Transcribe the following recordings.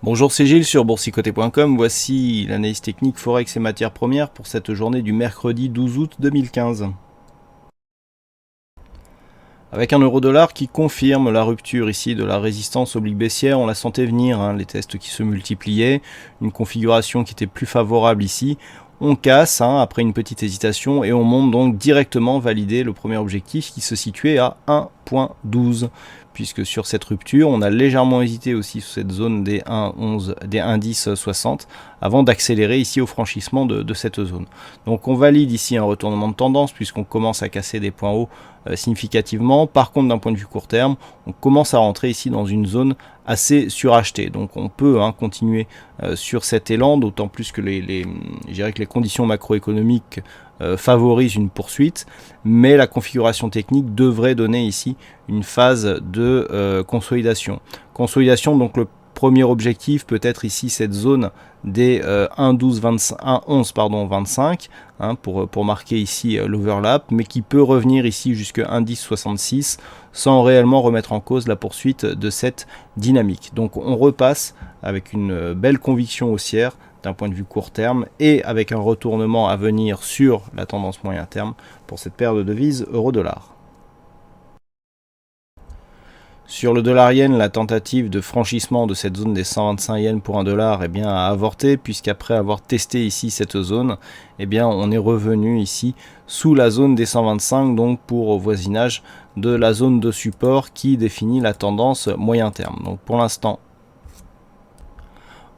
Bonjour, c'est Gilles sur boursicoté.com. Voici l'analyse technique Forex et matières premières pour cette journée du mercredi 12 août 2015. Avec un euro-dollar qui confirme la rupture ici de la résistance oblique baissière, on la sentait venir, les tests qui se multipliaient, une configuration qui était plus favorable ici. On casse après une petite hésitation et on monte donc directement valider le premier objectif qui se situait à 1.12. Puisque sur cette rupture, on a légèrement hésité aussi sur cette zone des 1.11, des 1.10.60 avant d'accélérer ici au franchissement de cette zone. Donc on valide ici un retournement de tendance puisqu'on commence à casser des points hauts significativement. Par contre, d'un point de vue court terme, on commence à rentrer ici dans une zone assez surachetée. Donc on peut continuer sur cet élan, d'autant plus que je dirais que les conditions macroéconomiques favorise une poursuite, mais la configuration technique devrait donner ici une phase de consolidation. Consolidation, donc le premier objectif peut être ici cette zone des 1.11.25 pour marquer ici l'overlap, mais qui peut revenir ici jusqu'à 1.10.66 sans réellement remettre en cause la poursuite de cette dynamique. Donc on repasse avec une belle conviction haussière d'un point de vue court terme et avec un retournement à venir sur la tendance moyen terme pour cette paire de devises euro-dollar. Sur le dollar yen, la tentative de franchissement de cette zone des 125 yens pour un dollar a avorté, puisqu'après avoir testé ici cette zone, on est revenu ici sous la zone des 125, donc pour au voisinage de la zone de support qui définit la tendance moyen terme. Donc pour l'instant,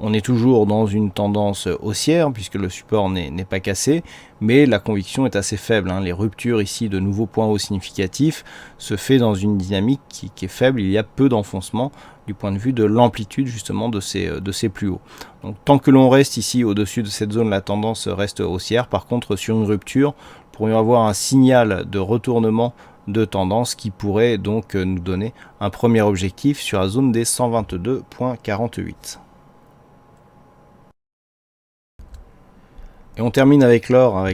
on est toujours dans une tendance haussière puisque le support n'est pas cassé, mais la conviction est assez faible. Les ruptures ici de nouveaux points hauts significatifs se fait dans une dynamique qui est faible. Il y a peu d'enfoncement du point de vue de l'amplitude justement de ces plus hauts. Donc tant que l'on reste ici au-dessus de cette zone, la tendance reste haussière. Par contre, sur une rupture, nous pourrions avoir un signal de retournement de tendance qui pourrait donc nous donner un premier objectif sur la zone des 122.48. Et on termine avec l'or,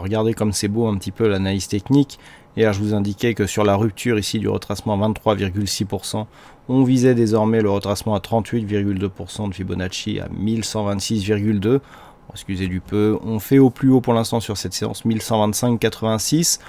regardez comme c'est beau un petit peu l'analyse technique. Hier, je vous indiquais que sur la rupture ici du retracement à 23,6%, on visait désormais le retracement à 38,2% de Fibonacci à 1126,2. Excusez du peu, on fait au plus haut pour l'instant sur cette séance 1125,86.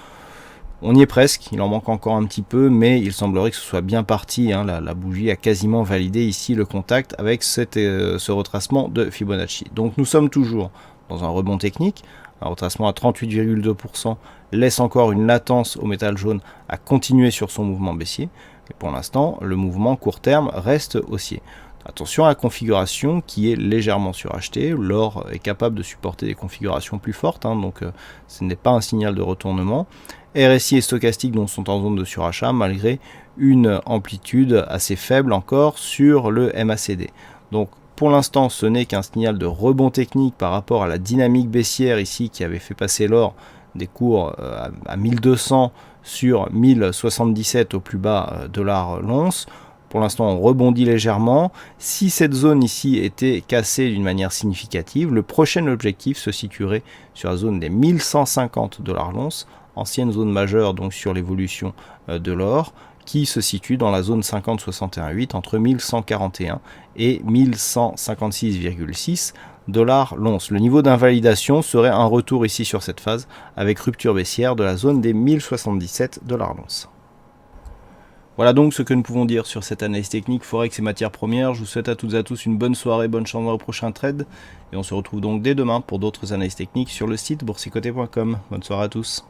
On y est presque, il en manque encore un petit peu, mais il semblerait que ce soit bien parti. La bougie a quasiment validé ici le contact avec ce retracement de Fibonacci. Donc nous sommes toujours dans un rebond technique. Un retracement à 38,2% laisse encore une latence au métal jaune à continuer sur son mouvement baissier. Et pour l'instant, le mouvement court terme reste haussier. Attention à la configuration qui est légèrement surachetée. L'or est capable de supporter des configurations plus fortes, donc ce n'est pas un signal de retournement. RSI et stochastique donc sont en zone de surachat malgré une amplitude assez faible encore sur le MACD. Donc pour l'instant, ce n'est qu'un signal de rebond technique par rapport à la dynamique baissière ici qui avait fait passer l'or des cours à 1200 sur 1077 au plus bas $ l'once. Pour l'instant, on rebondit légèrement. Si cette zone ici était cassée d'une manière significative, le prochain objectif se situerait sur la zone des 1150 $ l'once, ancienne zone majeure donc sur l'évolution de l'or, qui se situe dans la zone 50-61,8 entre 1141 et 1156,6 $ l'once. Le niveau d'invalidation serait un retour ici sur cette phase avec rupture baissière de la zone des 1077 $ l'once. Voilà donc ce que nous pouvons dire sur cette analyse technique Forex et matières premières. Je vous souhaite à toutes et à tous une bonne soirée, bonne chance dans le prochain trade. Et on se retrouve donc dès demain pour d'autres analyses techniques sur le site boursicoté.com. Bonne soirée à tous.